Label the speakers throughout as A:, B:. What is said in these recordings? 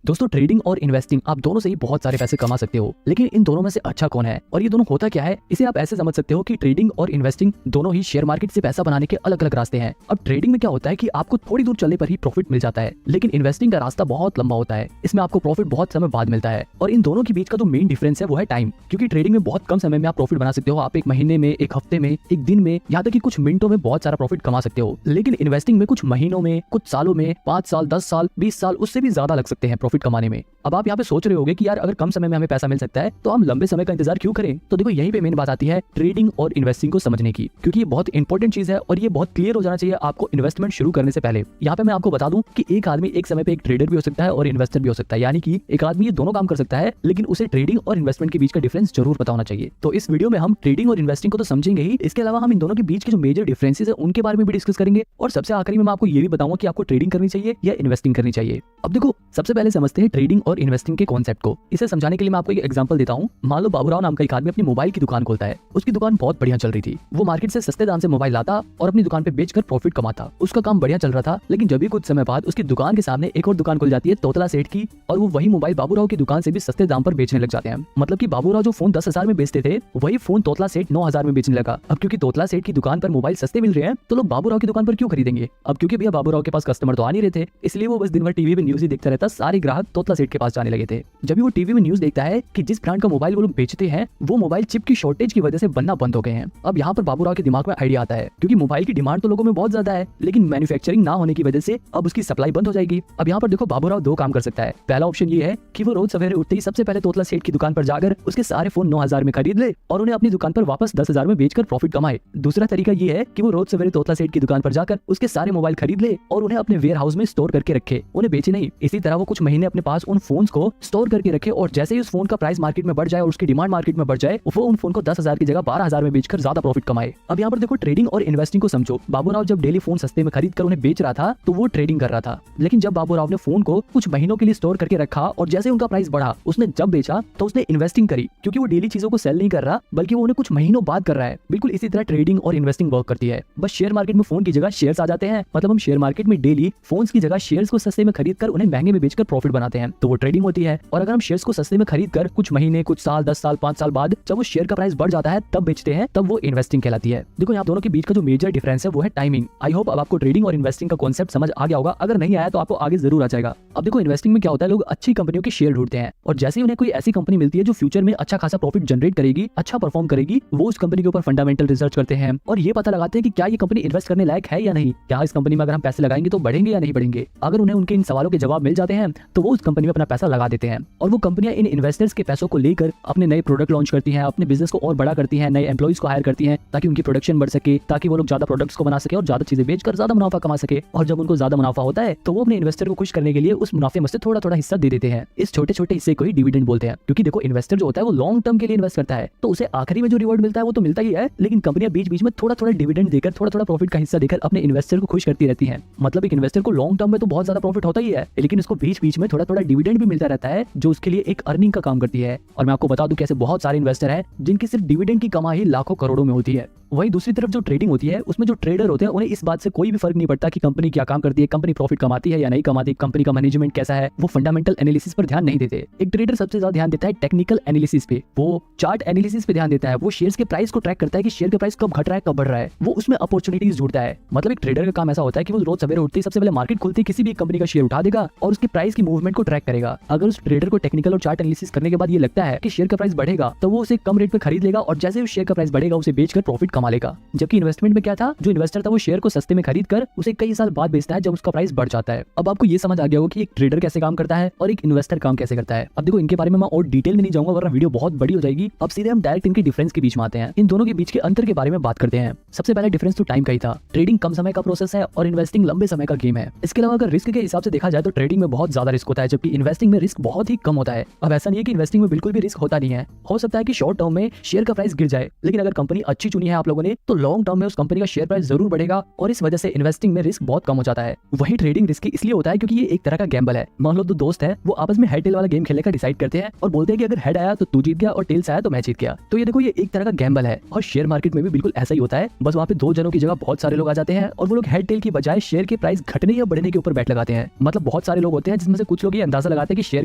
A: दोस्तों ट्रेडिंग और इन्वेस्टिंग आप दोनों से ही बहुत सारे पैसे कमा सकते हो, लेकिन इन दोनों में से अच्छा कौन है और ये दोनों होता क्या है, इसे आप ऐसे समझ सकते हो कि ट्रेडिंग और इन्वेस्टिंग दोनों ही शेयर मार्केट से पैसा बनाने के अलग अलग रास्ते हैं। अब ट्रेडिंग में क्या होता है कि आपको थोड़ी दूर चलने पर ही प्रॉफिट मिल जाता है, लेकिन इन्वेस्टिंग का रास्ता बहुत लंबा होता है, इसमें आपको प्रॉफिट बहुत समय बाद मिलता है। और इन दोनों के बीच का जो मेन डिफरेंस है वो है टाइम, क्योंकि ट्रेडिंग में बहुत कम समय में आप प्रॉफिट बना सकते हो। आप एक महीने में, एक हफ्ते में, एक दिन में, यहाँ तक कि कुछ मिनटों में बहुत सारा प्रॉफिट कमा सकते हो। लेकिन इन्वेस्टिंग में कुछ महीनों में, कुछ सालों में, 5 साल, 10 साल, 20 साल, उससे भी ज्यादा लग सकते हैं प्रॉफिट कमाने में। अब आप यहाँ पे सोच रहे होगे कि यार अगर कम समय में हमें पैसा मिल सकता है तो हम लंबे समय का इंतजार क्यों करें। तो देखो यहीं पे मेन बात आती है ट्रेडिंग और इन्वेस्टिंग को समझने की, क्योंकि ये बहुत इंपॉर्टेंट चीज है और ये बहुत क्लियर हो जाना चाहिए आपको इन्वेस्टमेंट शुरू करने से पहले। यहाँ पे मैं आपको बता दूं कि एक आदमी एक समय पे एक ट्रेडर भी हो सकता है और इन्वेस्टर भी हो सकता है, यानी कि एक आदमी ये दोनों काम कर सकता है, लेकिन उसे ट्रेडिंग और इन्वेस्टमेंट के बीच का डिफरेंस जरूर पता होना चाहिए। तो इस वीडियो में हम ट्रेडिंग और इन्वेस्टिंग को तो समझेंगे ही, इसके अलावा हम इन दोनों के बीच के जो मेजर डिफरेंसेस है उनके बारे में भी डिस्कस करेंगे, और सबसे आखिरी में मैं आपको ये भी बताऊंगा कि आपको ट्रेडिंग करनी चाहिए या इन्वेस्टिंग करनी चाहिए। अब देखो सबसे पहले समझते हैं ट्रेडिंग और इन्वेस्टिंग के कॉन्सेप्ट को। इसे समझाने के लिए मैं आपको एक एग्जांपल देता हूँ। मान लो बाबूराव नाम का एक आदमी अपनी मोबाइल की दुकान खोलता है। उसकी दुकान बहुत बढ़िया चल रही थी, वो मार्केट से सस्ते दाम से मोबाइल लाता और अपनी दुकान पे बेचकर प्रॉफिट कमाता। उसका काम बढ़िया चल रहा था, लेकिन जब भी कुछ समय बाद उसकी दुकान के सामने एक और दुकान खुल जाती है तोतला सेठ की, और वो वही मोबाइल बाबूराव की दुकान से भी सस्ते दाम पर बेचने लग जाते हैं। मतलब कि बाबूराव जो फोन 10,000 में बेचते थे वही फोन तोतला सेठ 9,000 में बेचने लगा। अब क्योंकि तोतला सेठ की दुकान पर मोबाइल सस्ते मिल रहे हैं तो लोग बाबूराव की दुकान पर क्यों खरीदेंगे। अब क्योंकि भैया बाबूराव के पास कस्टमर तो आ नहीं रहे थे, इसलिए वो बस दिन भर टीवी में न्यूज ही देखता रहता। सारे ग्राहक तोतला सेठ के पास जाने लगे थे। जब भी वो टीवी में न्यूज देखता है कि जिस ब्रांड का मोबाइल वो लोग बेचते हैं वो मोबाइल चिप की शॉर्टेज की वजह से बनना बंद हो गए हैं। अब यहाँ पर बाबूराव के दिमाग में आइडिया आता है, क्योंकि मोबाइल की डिमांड तो लोगों में बहुत ज्यादा है, लेकिन मैन्युफैक्चरिंग ना होने की वजह से अब उसकी सप्लाई बंद हो जाएगी। अब यहाँ पर देखो बाबूराव दो काम कर सकता है। पहला ऑप्शन ये है कि वो रोज सवेरे उठते ही सबसे पहले तोतला सेठ की दुकान पर जाकर उसके सारे फोन 9,000 में खरीद ले और उन्हें अपनी दुकान पर वापस 10,000 में बेचकर प्रॉफिट कमाए। दूसरा तरीका ये है कि वो रोज सवेरे तोतला सेठ की दुकान पर जाकर उसके सारे मोबाइल खरीद ले और उन्हें अपने वेयर हाउस में स्टोर करके रखे, उन्हें बेचे नहीं। इसी तरह वो कुछ महीने अपने पास उन फोन्स को स्टोर करके रखे, और जैसे ही उस फोन का प्राइस मार्केट में बढ़ जाए और उसकी डिमांड मार्केट में बढ़ जाए वो उन फोन को 10,000 की जगह 12,000 में बेचकर ज्यादा प्रॉफिट कमाए। अब यहाँ पर देखो ट्रेडिंग और इन्वेस्टिंग को समझो। बाबूराव जब डेली फोन सस्ते में खरीद कर उन्हें बेच रहा था तो वो ट्रेडिंग कर रहा था, लेकिन जब बाबूराव ने फोन को कुछ महीनों के लिए स्टोर करके रखा और जैसे उनका प्राइस बढ़ा उसने जब बेचा तो उसने इन्वेस्टिंग करी, क्योंकि वो डेली चीजों को सेल नहीं कर रहा बल्कि वो उन्हें कुछ महीनों बाद कर रहा है। बिल्कुल इसी तरह ट्रेडिंग और इन्वेस्टिंग वर्क करती है। बस शेयर मार्केट में फोन की जगह शेयर्स आ जाते हैं, मतलब हम शेयर मार्केट में डेली फोन्स की जगह शेयर्स को सस्ते में खरीद कर उन्हें महंगे में बेचकर प्रॉफिट बनाते हैं, तो वो ट्रेडिंग होती है। और अगर हम शेयर्स को सस्ते में खरीद कर कुछ महीने, कुछ साल, 10 साल, 5 साल बाद जब वो शेयर का प्राइस बढ़ जाता है तब बेचते हैं, तब वो इन्वेस्टिंग कहलाती है। देखो यहाँ दोनों के बीच का जो मेजर डिफरेंस है वो है टाइमिंग। आई होप अब आपको ट्रेडिंग और इन्वेस्टिंग का कॉन्सेप्ट समझ आ गया होगा, अगर नहीं आया तो आपको आगे जरूर आ जाएगा। अब देखो इन्वेस्टिंग में क्या होता है, लोग अच्छी कंपनियों के शेयर ढूंढते हैं और जैसे ही उन्हें कोई ऐसी कंपनी मिलती है जो फ्यूचर में अच्छा खासा प्रॉफिट जनरेट करेगी, अच्छा परफॉर्म करेगी, वो उस कंपनी के ऊपर फंडामेंटल रिसर्च करते हैं और ये पता लगाते हैं कि क्या ये कंपनी इन्वेस्ट करने लायक है या नहीं, क्या इस कंपनी में अगर हम पैसे लगाएंगे तो बढ़ेंगे या नहीं बढ़ेंगे। अगर उन्हें उनके इन सवालों के जवाब मिल जाते हैं तो वो उस कंपनी में अपना पैसा लगा देते हैं, और वो कंपनियां इन इन्वेस्टर्स के पैसों को लेकर अपने नए प्रोडक्ट लॉन्च करती हैं, अपने बिजनेस को और बड़ा करती हैं, नए एम्प्लॉइज को हायर करती हैं ताकि उनकी प्रोडक्शन बढ़ सके, ताकि वो लोग ज्यादा प्रोडक्ट्स को बना सके और ज्यादा चीजें बेचकर ज्यादा मुनाफा कमा सके। और जब उनको ज्यादा मुनाफा होता है तो वो अपने इन्वेस्टर को खुश करने के लिए उस मुनाफे में से थोड़ा थोड़ा हिस्सा दे देते हैं। इस छोटे छोटे हिस्से को ही डिविडेंड बोलते हैं, क्योंकि देखो इन्वेस्टर जो होता है वो लॉन्ग टर्म के लिए इन्वेस्ट करता है तो उसे आखिरी में जो रिवॉर्ड मिलता है वो तो मिलता ही है, लेकिन कंपनियां बीच बीच में थोड़ा थोड़ा डिविडेंड देकर, थोड़ा थोड़ा प्रॉफिट का हिस्सा देकर अपने इन्वेस्टर को खुश करती रहती है। मतलब एक इन्वेस्टर को लॉन्ग टर्म में तो बहुत ज्यादा प्रॉफिट होता ही है, लेकिन उसको बीच बीच में थोड़ा थोड़ा डिविडेंड भी मिलता रहता है जो उसके लिए एक अर्निंग का काम करती है। और मैं आपको बता दूं कैसे बहुत सारे इन्वेस्टर हैं जिनकी सिर्फ डिविडेंड की कमाई लाखों करोड़ों में होती है। वही दूसरी तरफ जो ट्रेडिंग होती है उसमें जो ट्रेडर होते हैं उन्हें इस बात से कोई भी फर्क नहीं पड़ता कि कंपनी क्या काम करती है, कंपनी प्रॉफिट कमाती है या नहीं कमाती, कंपनी का मैनेजमेंट कैसा है, वो फंडामेंटल एनालिसिस पर ध्यान नहीं देते। एक ट्रेडर सबसे ज्यादा ध्यान देता है टेक्निकल एनालिसिस पे, वो चार्ट एनालिसिस पे ध्यान देता है, वो शेयर्स के प्राइस को ट्रैक करता है कि शेयर का प्राइस कब घट रहा है, कब बढ़ रहा है, वो उसमें अपॉर्चुनिटीज ढूंढता है। मतलब एक ट्रेडर का काम ऐसा होता है कि वो रोज सवेरे उठते ही सबसे पहले मार्केट खुलती किसी भी कंपनी का शेयर उठा देगा और उसके प्राइस की मूवमेंट को ट्रैक करेगा। अगर उस ट्रेडर को टेक्निकल और चार्ट एनालिसिस करने के बाद ये लगता है कि शेयर का प्राइस बढ़ेगा तो वो उसे कम रेट पे खरीद लेगा और जैसे उस शेयर का प्राइस बढ़ेगा उसे बेचकर प्रॉफिट कमा लेगा। जबकि इन्वेस्टमेंट में क्या था, जो इन्वेस्टर था वो शेयर को सस्ते में खरीद कर उसे कई साल बाद बेचता है जब उसका प्राइस बढ़ जाता है। अब आपको ये समझ आ गया होगा कि एक ट्रेडर कैसे काम करता है और एक इन्वेस्टर काम कैसे करता है। अब देखो इनके बारे में मैं और डिटेल में नहीं जाऊंगा वरना वीडियो बहुत बड़ी हो जाएगी। अब सीधे हम डायरेक्ट इनके डिफरेंस के बीच में आते हैं, इन दोनों के बीच के अंतर के बारे में बात करते हैं। सबसे पहले डिफरेंस तो टाइम का ही था। ट्रेडिंग कम समय का प्रोसेस है और इन्वेस्टिंग लंबे समय का गेम है। इसके अलावा अगर रिस्क के हिसाब से देखा जाए तो ट्रेडिंग में बहुत ज्यादा रिस्क होता है, जबकि इन्वेस्टिंग में रिस्क बहुत ही कम होता है। अब ऐसा नहीं है कि इन्वेस्टिंग में बिल्कुल भी रिस्क होता नहीं है, हो सकता है कि शॉर्ट टर्म में शेयर का प्राइस गिर जाए, लेकिन अगर कंपनी अच्छी चुनी है, आप लोगों ने, तो लॉन्ग टर्म में उस कंपनी का शेयर प्राइस जरूर बढ़ेगा और इस वजह से इन्वेस्टिंग में रिस्क बहुत कम हो जाता है। वही ट्रेडिंग रिस्की इसलिए होता है क्योंकि ये एक तरह का गैम्बल है। मान लो दो दोस्त है, वो आपस में हेड टेल वाला गेम खेलने का डिसाइड करते हैं और बोलते हैं कि अगर हेड आया तो तू जीत गया और टेल्स आया तो मैं जीत गया। तो ये देखो, ये एक तरह का गैम्बल है और शेयर मार्केट में भी बिल्कुल ऐसा ही होता है। बस वहाँ पे दो जनों की जगह बहुत सारे लोग आ जाते हैं और वो लोग हेड टेल की बजाय शेयर के प्राइस घटने या बढ़ने के ऊपर बैट लगाते हैं। मतलब बहुत सारे लोग होते हैं जिसमें से कुछ लोग ये अंदाजा लगाते हैं कि शेयर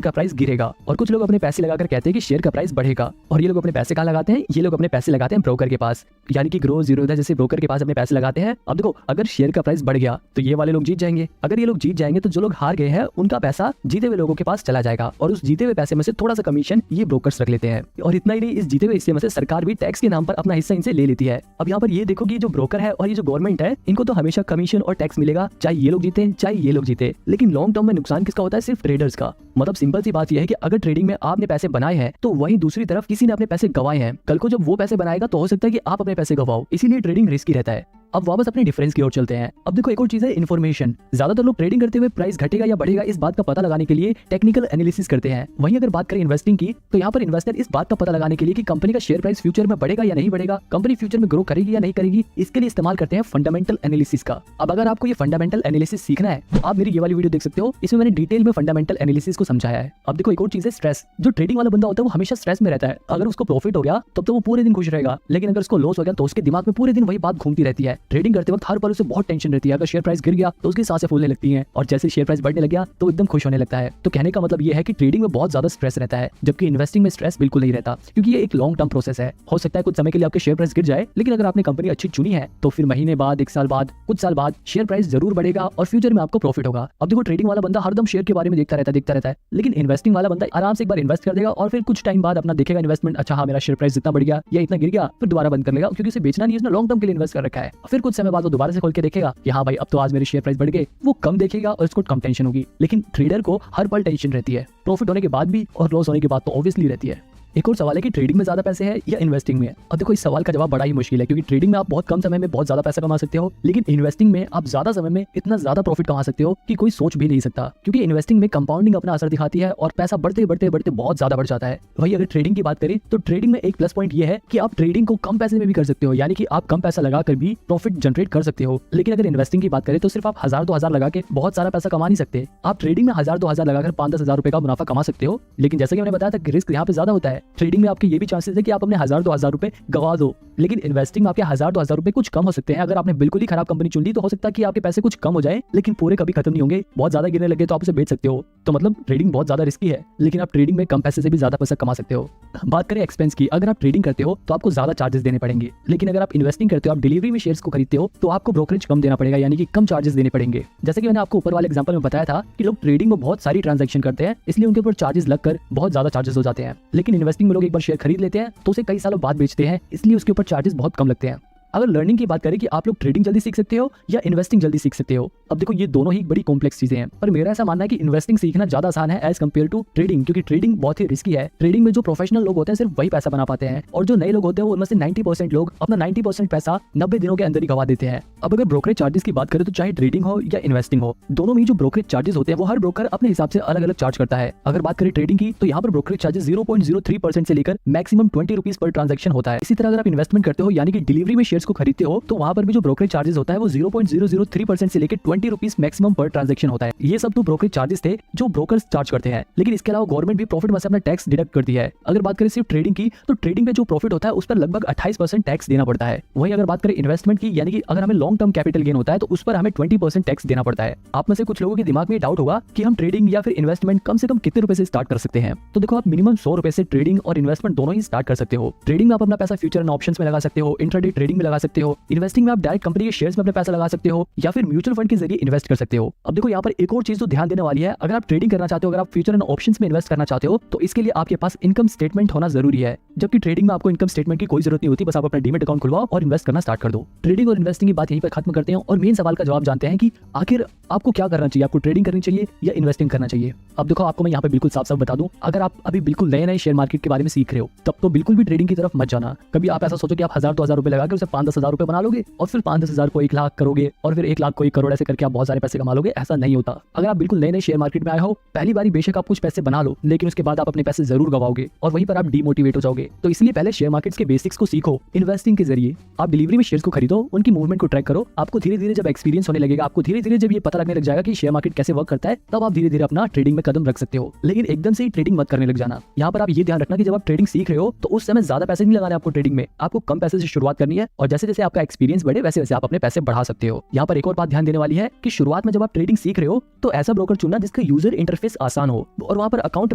A: का प्राइस गिरेगा और कुछ लोग अपने पैसे लगाकर कहते हैं कि शेयर का प्राइस बढ़ेगा। और ये लोग अपने पैसे कहाँ लगाते हैं? ये लोग अपने पैसे लगाते हैं ब्रोकर के पास, यानी कि ग्रो जीरोधा जैसे ब्रोकर के पास अपने पैसे लगाते हैं। अब देखो, अगर शेयर का प्राइस बढ़ गया तो ये वाले लोग जीत जाएंगे। अगर ये लोग जीत जाएंगे तो जो लोग हार गए हैं उनका पैसा जीते हुए लोगों के पास चला जाएगा और उस जीते हुए पैसे में से थोड़ा सा कमीशन ये ब्रोकर्स रख लेते हैं। और इतना ही नहीं, इस जीते हुए हिस्से में से सरकार भी टैक्स के नाम पर अपना हिस्सा इनसे ले लेती है। अब यहाँ पर ये देखो कि जो ब्रोकर है और ये जो गवर्नमेंट है, इनको तो हमेशा कमीशन और टैक्स मिलेगा, चाहे ये लोग जीते चाहे ये लोग जीते। लेकिन लॉन्ग टर्म में नुकसान किसका होता है? सिर्फ ट्रेडर्स का। मतलब सिंपल सी बात यह है कि अगर ट्रेडिंग में आपने पैसे बनाए हैं तो वहीं दूसरी तरफ किसी ने अपने पैसे गंवाए हैं। कल को जब वो पैसे बनाएगा तो हो सकता है कि आप अपने पैसे गंवाओ, इसीलिए ट्रेडिंग रिस्की रहता है। अब वापस अपने डिफरेंस की ओर चलते हैं। अब देखो, एक और चीज है इन्फॉर्मेशन। ज्यादातर लोग ट्रेडिंग करते हुए प्राइस घटेगा या बढ़ेगा इस बात का पता लगाने के लिए टेक्निकल एनालिसिस करते हैं। वहीं अगर बात करें इन्वेस्टिंग की, तो यहाँ पर इन्वेस्टर इस बात का पता लगाने के लिए कि कंपनी का शेयर प्राइस फ्यूचर में बढ़ेगा या नहीं बढ़ेगा, कंपनी फ्यूचर में ग्रो करेगी या नहीं करेगी, इसके लिए इस्तेमाल करते हैं फंडामेंटल एनालिसिस का। अब अगर आपको ये फंडामेंटल एनालिसिस सीखना है तो आप मेरी ये वाली वीडियो देख सकते हो, इसमें मैंने डिटेल में फंडामेंटल एनालिसिस को समझाया है। अब देखो, एक और चीज है स्ट्रेस। जो ट्रेडिंग वाला बंदा होता है वो हमेशा स्ट्रेस में रहता है। अगर उसको प्रॉफिट हो गया तब तो वो पूरे दिन खुश रहेगा, लेकिन अगर उसको लॉस हो गया तो उसके दिमाग में पूरे दिन वही बात घूमती रहती है। ट्रेडिंग करते वक्त हर पल उसे बहुत टेंशन रहती है। अगर शेयर प्राइस गिर गया तो उसकी सांसें फूलने लगती हैं और जैसे शेयर प्राइस बढ़ने लग गया तो एकदम खुश होने लगता है। तो कहने का मतलब ये है कि ट्रेडिंग में बहुत ज्यादा स्ट्रेस रहता है, जबकि इन्वेस्टिंग में स्ट्रेस बिल्कुल नहीं रहता, क्योंकि ये एक लॉन्ग टर्म प्रोसेस है। हो सकता है कुछ समय के लिए आपके शेयर प्राइस गिर जाए, लेकिन अगर आपने कंपनी अच्छी चुनी है तो फिर महीने बाद, एक साल बाद, कुछ साल बाद शेयर प्राइस जरूर बढ़ेगा और फ्यूचर में आपको प्रॉफिट होगा। अब देखो, ट्रेडिंग वाला बंदा हरदम शेयर के बारे में देखता रहता है, लेकिन इन्वेस्टिंग वाला बंदा आराम से एक बार इन्वेस्ट कर देगा और फिर कुछ टाइम बाद अपना देखेगा इन्वेस्टमेंट, अच्छा हाँ मेरा शेयर प्राइस इतना बढ़ गया या इतना गिर गया, फिर दोबारा बंद कर लेगा, क्योंकि उसे बेचना नहीं है, उसने लॉन्ग टर्म के लिए इन्वेस्ट कर रखा है। फिर कुछ समय बाद वो दोबारा से खोल के देखेगा कि हाँ भाई अब तो आज मेरे शेयर प्राइस बढ़ गए, वो कम देखेगा और उसको कम टेंशन होगी। लेकिन ट्रेडर को हर पल टेंशन रहती है, प्रॉफिट होने के बाद भी और लॉस होने के बाद तो ऑब्वियसली रहती है। एक और सवाल है कि ट्रेडिंग में ज्यादा पैसे हैं या इन्वेस्टिंग में। अब देखो, इस सवाल का जवाब बड़ा ही मुश्किल है, क्योंकि ट्रेडिंग में आप बहुत कम समय में बहुत ज्यादा पैसा कमा सकते हो, लेकिन इन्वेस्टिंग में आप ज्यादा समय में इतना ज्यादा प्रॉफिट कमा सकते हो कि कोई सोच भी नहीं सकता। क्योंकि इन्वेस्टिंग में कंपाउंडिंग अपना असर दिखाती है और पैसा बढ़ते बढ़ते बढ़ते बहुत ज्यादा बढ़ जाता है। वही अगर ट्रेडिंग की बात करें तो ट्रेडिंग में एक प्लस पॉइंट ये है कि आप ट्रेडिंग को कम पैसे में भी कर सकते हो, यानी कि आप कम पैसा लगाकर भी प्रॉफिट जनरेट कर सकते हो। लेकिन अगर इन्वेस्टिंग की बात करें तो सिर्फ आप 1000-2000 लगा के बहुत सारा पैसा कमा नहीं सकते। आप ट्रेडिंग में 1000-2000 लगाकर 5-10 हजार रुपए का मुनाफा कमा सकते हो, लेकिन जैसे कि मैंने बताया था कि रिस्क यहाँ पे ज्यादा होता है। ट्रेडिंग में आपके ये चांसेस है कि आप अपने 1000-2000 रुपए गवा दो, लेकिन इन्वेस्टिंग में आपके 1000-2000 रुपए कुछ कम हो सकते हैं। अगर आपने बिल्कुल ही खराब कंपनी चुन ली तो हो सकता है कि आपके पैसे कुछ कम हो जाए, लेकिन पूरे कभी खत्म नहीं होंगे। बहुत ज्यादा गिरने लगे तो आप उसे बेच सकते हो। तो मतलब ट्रेडिंग बहुत ज्यादा रिस्की है, लेकिन आप ट्रेडिंग में कम पैसे से भी ज्यादा पैसा कमा सकते हो। बात करें एक्सपेंस की, अगर आप ट्रेडिंग करते हो तो आपको ज्यादा चार्जेस देने पड़ेंगे, लेकिन अगर आप इन्वेस्टिंग करते हो, आप डिलीवरी में शेयर्स को खरीदते हो, तो आपको ब्रोकरेज कम देना पड़ेगा, यानी कि कम चार्जेस देने पड़ेंगे। जैसे कि मैंने आपको ऊपर वाले एग्जांपल में बताया था कि लोग ट्रेडिंग में बहुत सारी ट्रांजैक्शन करते हैं, इसलिए उनके ऊपर चार्जेस लगकर बहुत ज्यादा चार्जेस हो जाते हैं। लेकिन इन्वेस्टिंग में लोग एक बार शेयर खरीद लेते हैं तो उसे कई सालों बाद बेचते हैं, इसलिए उसके ऊपर चार्जेस बहुत कम लगते हैं। अगर लर्निंग की बात करें कि आप लोग ट्रेडिंग जल्दी सीख सकते हो या इन्वेस्टिंग जल्दी सीख सकते हो, अब देखो ये दोनों ही बड़ी कॉम्प्लेक्स चीजें हैं, पर मेरा ऐसा मानना है कि इन्वेस्टिंग सीखना ज्यादा आसान है एज कम्पेयर टू ट्रेडिंग, क्योंकि ट्रेडिंग बहुत ही रिस्की है। ट्रेडिंग में जो प्रोफेशनल लोग होते हैं सिर्फ वही पैसा बना पाते हैं, और जो नए लोग होते हैं उनमें से 90% लोग अपना 90% पैसा 90 दिनों के अंदर ही गवा देते हैं। अब अगर ब्रोकरेज चार्जेस की बात करें तो चाहे ट्रेडिंग हो या इन्वेस्टिंग हो, दोनों में जो ब्रोकरेज चार्जेस होते हैं वो हर ब्रोकर अपने हिसाब से अलग अलग चार्ज करता है। अगर बात करें ट्रेडिंग की तो यहाँ पर ब्रोकरेज चार्जेस 0.03% से लेकर मैक्सिमम 20 रुपीज पर ट्रांजेक्शन होता है। इसी तरह अगर आप इन्वेस्टमेंट करते हो, यानी कि डिलीवरी में शेयर्स को खरीदते हो, तो वहाँ पर भी जो ब्रोकरेज चार्जेस होता है वो 0.003% से लेकर 20 रुपीज मैक्सिमम पर ट्रांजेक्शन होता है। ये सब तो ब्रोकरेज चार्जेस थे जो ब्रोकर्स चार्ज करते हैं, लेकिन इसके अलावा गवर्नमेंट भी प्रॉफिट में से अपना टैक्स डिडक्ट करती है। अगर बात करें सिर्फ ट्रेडिंग की, तो ट्रेडिंग में जो प्रॉफिट होता है उस पर लगभग 28% टैक्स देना पड़ता है। वही अगर बात करें इन्वेस्टमेंट की, यानी कि अगर हमें लॉन्ग टर्म कैपिटल गेन होता है तो उस पर हमें 20% टैक्स देना पड़ता है। आप में से कुछ लोगों के दिमाग में डाउट होगा कि हम ट्रेडिंग या फिर इन्वेस्टमेंट कम से कम कितने रुपए से स्टार्ट कर सकते हैं। तो देखो, आप मिनिमम 100 रुपए से ट्रेडिंग और इन्वेस्टमेंट दोनों ही स्टार्ट कर सकते हो। ट्रेडिंग में आप अपना पैसा फ्यूचर एंड ऑप्शंस में लगा सकते हो, इंट्राडे ट्रेडिंग में लगा सकते हो। इन्वेस्टिंग में आप डायरेक्ट कंपनी के शेयर्स में अपने पैसा लगा सकते हो या फिर म्यूचुअल फंड के जरिए इन्वेस्ट कर सकते हो। अब देखो, यहाँ पर एक और चीज तो ध्यान देने वाली है। अगर आप ट्रेडिंग करना चाहते हो, अगर आप फ्यूचर एंड ऑप्शंस में इन्वेस्ट करना चाहते हो, तो इसके लिए आपके पास इनकम स्टेटमेंट होना जरूरी है, जबकि ट्रेडिंग में आपको इनकम स्टेटमेंट की कोई जरूरत नहीं होती। बस आप अपना डीमैट अकाउंट खुलवाओ और इन्वेस्ट करना स्टार्ट कर दो। ट्रेडिंग और इन्वेस्टिंग की बात यहीं पर खत्म करते हैं और मेन सवाल का जवाब जानते हैं कि आखिर आपको क्या करना चाहिए, आपको ट्रेडिंग करनी चाहिए या इन्वेस्टिंग करना चाहिए। अब देखो, आपको मैं यहाँ पे बिल्कुल साफ साफ बता दूं, अगर आप अभी बिल्कुल नए शेयर मार्केट के बारे में सीख रहे हो, तब तो बिल्कुल भी ट्रेडिंग की तरफ मत जाना। कभी आप ऐसा सोचो कि आप 1000-2000 रुपए लगा के उसे 5 5-10 हजार रुपए बना लोगे और फिर 5-10 हजार को 1 लाख करोगे और फिर 1 लाख को 1 करोड़, ऐसे करके आप बहुत सारे पैसे कमा लोगे। ऐसा नहीं होता। अगर आप बिल्कुल नए नए शेयर मार्केट में आए हो, पहली बारी बेशक आप कुछ पैसे बना लो, लेकिन उसके बाद आप अपने पैसे जरूर गवाओगे और वहीं पर आप डीमोटिवेट हो जाओगे। तो इसलिए पहले शेयर मार्केट्स के बेसिक्स को सीखो। इन्वेस्टिंग के जरिए आप डिलीवरी में शेयर्स को खरीदो, उनकी मूवमेंट को ट्रैक करो। आपको धीरे धीरे जब एक्सपीरियंस होने लगेगा, आपको धीरे धीरे जब ये पता लगने लग जाएगा कि शेयर मार्केट कैसे वर्क करता है, तब आप धीरे धीरे अपना ट्रेडिंग में कदम रख सकते हो। लेकिन एकदम से ही ट्रेडिंग मत करने लग जाना। यहाँ पर आप ये ध्यान रखना कि जब आप ट्रेडिंग सीख रहे हो तो उस समय ज्यादा पैसे नहीं लगाने आपको ट्रेडिंग में, आपको कम पैसे से शुरुआत करनी है और जैसे जैसे आपका एक्सपीरियंस बढ़े वैसे वैसे आप अपने पैसे बढ़ा सकते हो। यहाँ पर एक और बात ध्यान देने वाली है कि शुरुआत में जब आप ट्रेडिंग सीख रहे हो तो ऐसा ब्रोकर चुनना जिसका यूजर इंटरफेस आसान हो और वहाँ पर अकाउंट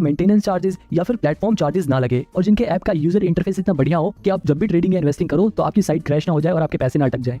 A: मेंटेनेंस चार्जेस या फिर प्लेटफॉर्म चार्जेस ना लगे, और जिनके ऐप का यूजर इंटरफेस इतना बढ़िया हो कि आप जब भी ट्रेडिंग या इन्वेस्टिंग करो तो आपकी साइट क्रैश ना हो जाए और आपके पैसे ना अटक जाए।